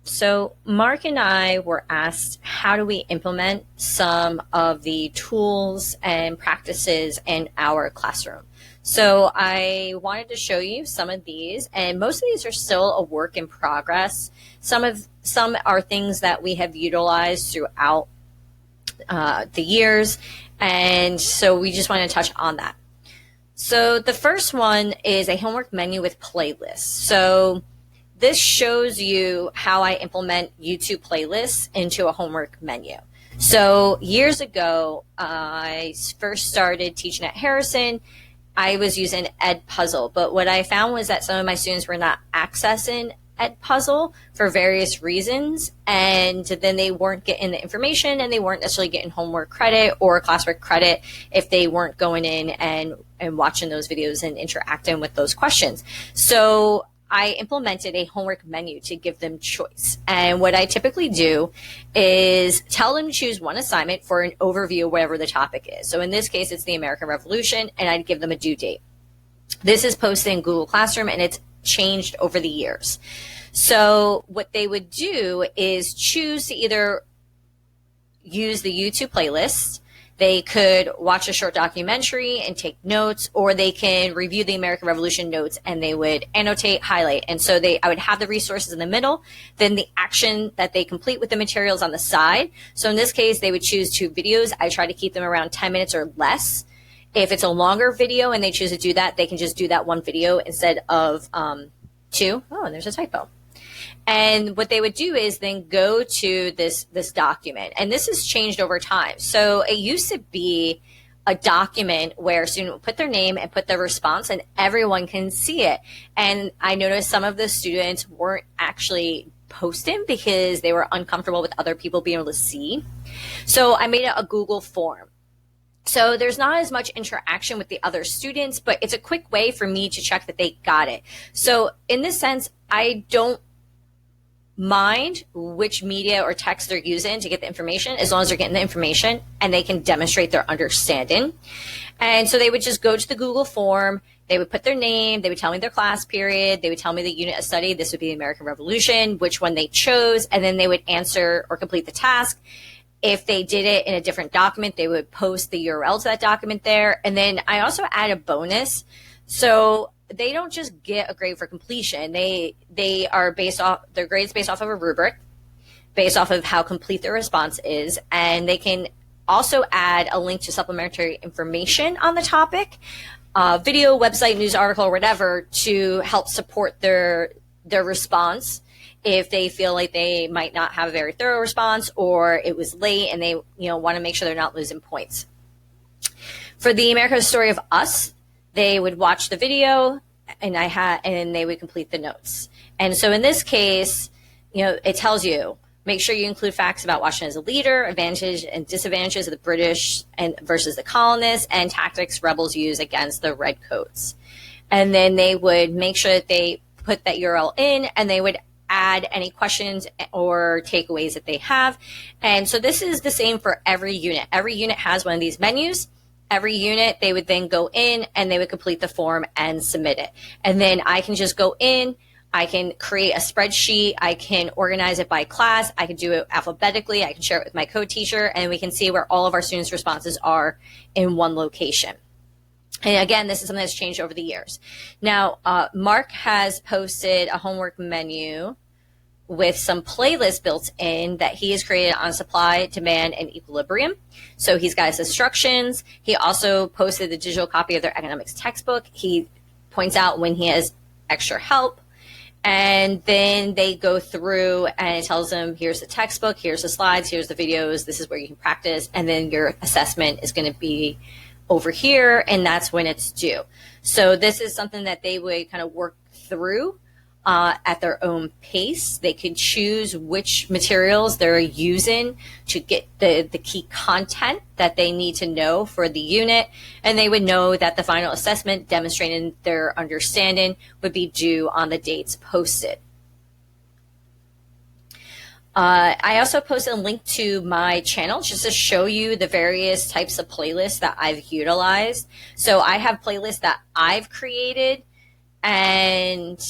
So, Mark and I were asked, how do we implement some of the tools and practices in our classroom? So, I wanted to show you some of these, and most of these are still a work in progress. Some are things that we have utilized throughout the years, and so we just want to touch on that. So, the first one is a homework menu with playlists. So, this shows you how I implement YouTube playlists into a homework menu. So years ago, I first started teaching at Harrison. I was using Edpuzzle, but what I found was that some of my students were not accessing Edpuzzle for various reasons, and then they weren't getting the information, and they weren't necessarily getting homework credit or classwork credit if they weren't going in and watching those videos and interacting with those questions. So I implemented a homework menu to give them choice. And what I typically do is tell them to choose one assignment for an overview of whatever the topic is. So in this case, it's the American Revolution, and I'd give them a due date. This is posted in Google Classroom, and it's changed over the years. So what they would do is choose to either use the YouTube playlist. They could watch a short documentary and take notes, or they can review the American Revolution notes and they would annotate, highlight. And so I would have the resources in the middle, then the action that they complete with the materials on the side. So in this case, they would choose 2 videos. I try to keep them around 10 minutes or less. If it's a longer video and they choose to do that, they can just do that 1 video instead of 2. Oh, and there's a typo. And what they would do is then go to this document. And this has changed over time. So it used to be a document where a student would put their name and put their response and everyone can see it. And I noticed some of the students weren't actually posting because they were uncomfortable with other people being able to see. So I made it a Google form. So there's not as much interaction with the other students, but it's a quick way for me to check that they got it. So in this sense, I don't mind which media or text they're using to get the information, as long as they're getting the information and they can demonstrate their understanding. And so they would just go to the Google form, they would put their name, they would tell me their class period, they would tell me the unit of study, this would be the American Revolution, which one they chose, and then they would answer or complete the task. If they did it in a different document, they would post the URL to that document there. And then I also add a bonus. So they don't just get a grade for completion. They are based off, their grades based off of a rubric, based off of how complete their response is, and they can also add a link to supplementary information on the topic, video, website, news article, or whatever, to help support their response if they feel like they might not have a very thorough response or it was late and they want to make sure they're not losing points. For the American Story of Us, they would watch the video and they would complete the notes. And so in this case, it tells you, make sure you include facts about Washington as a leader, advantages and disadvantages of the British and versus the colonists, and tactics rebels use against the redcoats. And then they would make sure that they put that URL in, and they would add any questions or takeaways that they have. And so this is the same for every unit. Every unit has one of these menus. Every unit, they would then go in and they would complete the form and submit it. And then I can just go in, I can create a spreadsheet, I can organize it by class, I can do it alphabetically, I can share it with my co-teacher, and we can see where all of our students' responses are in one location. And again, this is something that's changed over the years. Now, Mark has posted a homework menu with some playlists built in that he has created on supply, demand, and equilibrium. So he's got his instructions. He also posted the digital copy of their economics textbook. He points out when he has extra help. And then they go through and it tells them, here's the textbook, here's the slides, here's the videos, this is where you can practice. And then your assessment is going to be over here, and that's when it's due. So this is something that they would kind of work through at their own pace. They can choose which materials they're using to get the key content that they need to know for the unit, and they would know that the final assessment demonstrating their understanding would be due on the dates posted. I also posted a link to my channel just to show you the various types of playlists that I've utilized. So I have playlists that I've created, and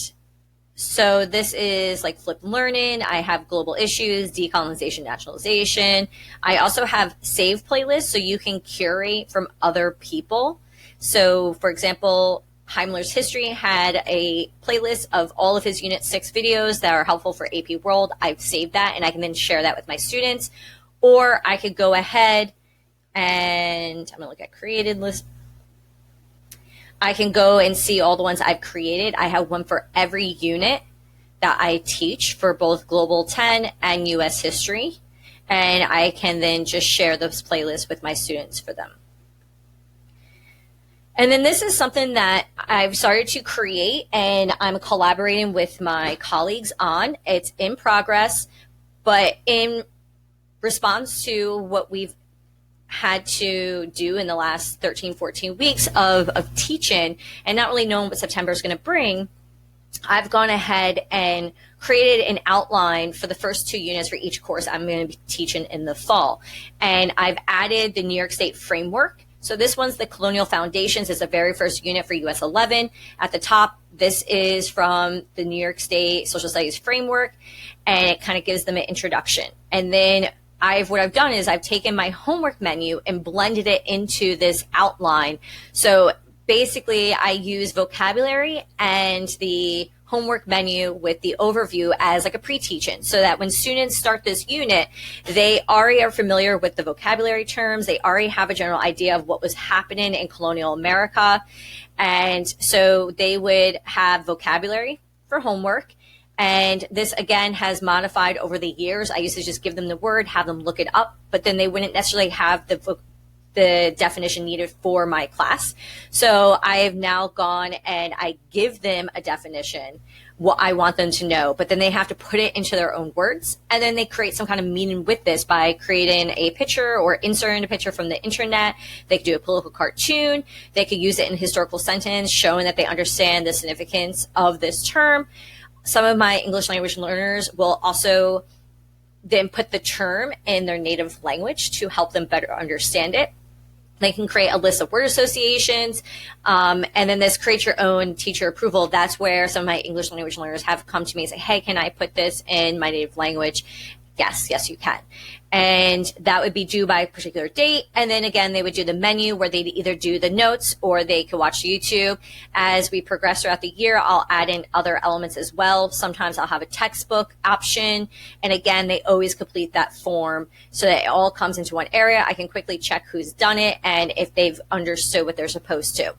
So this is like flipped learning. I have global issues, decolonization, nationalization. I also have save playlists so you can curate from other people. So for example, Heimler's History had a playlist of all of his Unit 6 videos that are helpful for AP World. I've saved that and I can then share that with my students. Or I could go ahead and I'm going to look at created list. I can go and see all the ones I've created. I have one for every unit that I teach for both Global 10 and US History. And I can then just share those playlists with my students for them. And then this is something that I've started to create and I'm collaborating with my colleagues on. It's in progress, but in response to what we've had to do in the last 13, 14 weeks of teaching and not really knowing what September is going to bring, I've gone ahead and created an outline for the first 2 units for each course I'm going to be teaching in the fall. And I've added the New York State framework. So this one's the Colonial Foundations. It's the very first unit for US 11. At the top, this is from the New York State Social Studies framework, and it kind of gives them an introduction. And then what I've done is I've taken my homework menu and blended it into this outline. So basically I use vocabulary and the homework menu with the overview as like a pre-teaching, so that when students start this unit, they already are familiar with the vocabulary terms. They already have a general idea of what was happening in colonial America. And so they would have vocabulary for homework. And this, again, has modified over the years. I used to just give them the word, have them look it up, but then they wouldn't necessarily have the definition needed for my class. So I have now gone and I give them a definition, what I want them to know, but then they have to put it into their own words. And then they create some kind of meaning with this by creating a picture or inserting a picture from the internet. They could do a political cartoon. They could use it in a historical sentence, showing that they understand the significance of this term. Some of my English language learners will also then put the term in their native language to help them better understand it. They can create a list of word associations, and then this create your own teacher approval. That's where some of my English language learners have come to me and say, hey, can I put this in my native language? Yes, you can. And that would be due by a particular date. And then again, they would do the menu where they'd either do the notes or they could watch YouTube. As we progress throughout the year, I'll add in other elements as well. Sometimes I'll have a textbook option. And again, they always complete that form so that it all comes into one area. I can quickly check who's done it and if they've understood what they're supposed to.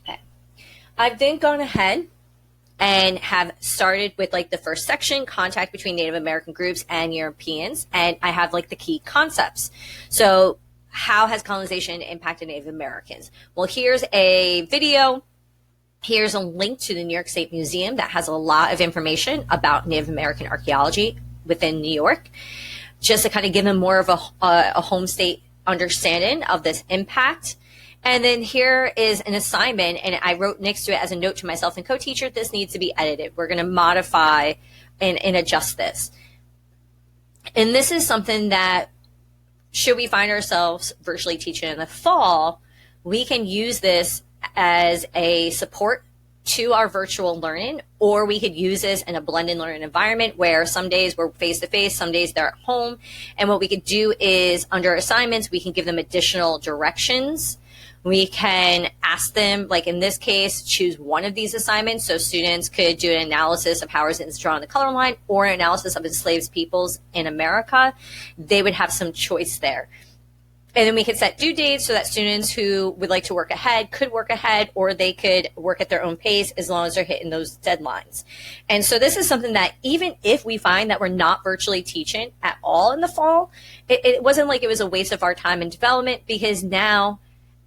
Okay. I've then gone ahead and have started with like the first section, contact between Native American groups and Europeans. And I have like the key concepts. So how has colonization impacted Native Americans? Well, here's a video. Here's a link to the New York State Museum that has a lot of information about Native American archaeology within New York, just to kind of give them more of a home state understanding of this impact. And then here is an assignment, and I wrote next to it as a note to myself and co-teacher, this needs to be edited. We're going to modify and adjust this. And this is something that, should we find ourselves virtually teaching in the fall, we can use this as a support to our virtual learning, or we could use this in a blended learning environment where some days we're face-to-face, some days they're at home. And what we could do is, under assignments, we can give them additional directions. We can ask them, like in this case, choose one of these assignments. So students could do an analysis of how resistance drawn the color line or an analysis of enslaved peoples in America. They would have some choice there. And then we could set due dates so that students who would like to work ahead could work ahead, or they could work at their own pace as long as they're hitting those deadlines. And so this is something that even if we find that we're not virtually teaching at all in the fall, it wasn't like it was a waste of our time and development, because now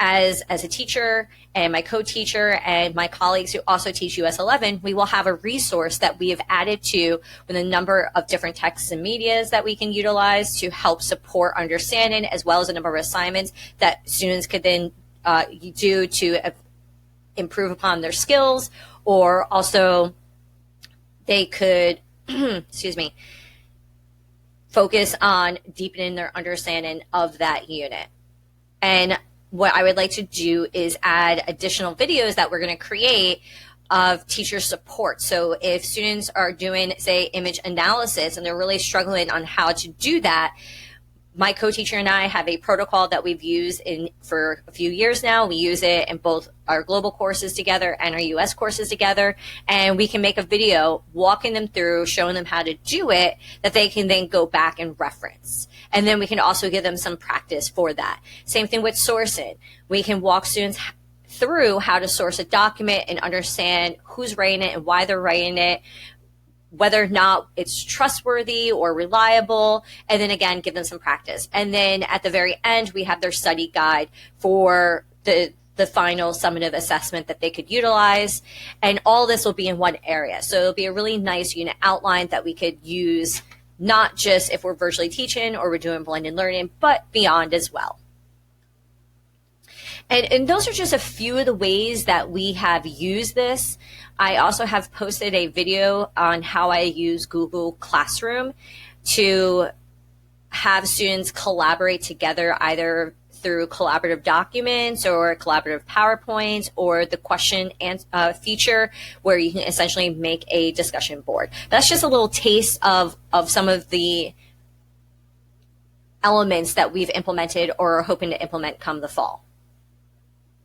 as a teacher and my co-teacher and my colleagues who also teach US 11, we will have a resource that we have added to with a number of different texts and medias that we can utilize to help support understanding, as well as a number of assignments that students could then do to improve upon their skills, or also they could, excuse me, focus on deepening their understanding of that unit. And what I would like to do is add additional videos that we're going to create of teacher support. So if students are doing, say, image analysis and they're really struggling on how to do that, my co-teacher and I have a protocol that we've used for a few years now. We use it in both our global courses together and our US courses together. And we can make a video walking them through, showing them how to do it, that they can then go back and reference. And then we can also give them some practice for that. Same thing with sourcing. We can walk students through how to source a document and understand who's writing it and why they're writing it, whether or not it's trustworthy or reliable, and then again, give them some practice. And then at the very end, we have their study guide for the final summative assessment that they could utilize. And all this will be in one area. So it'll be a really nice unit outline that we could use, not just if we're virtually teaching or we're doing blended learning, but beyond as well. And those are just a few of the ways that we have used this. I also have posted a video on how I use Google Classroom to have students collaborate together, either through collaborative documents or collaborative PowerPoints or the question and feature where you can essentially make a discussion board. That's just a little taste of some of the elements that we've implemented or are hoping to implement come the fall.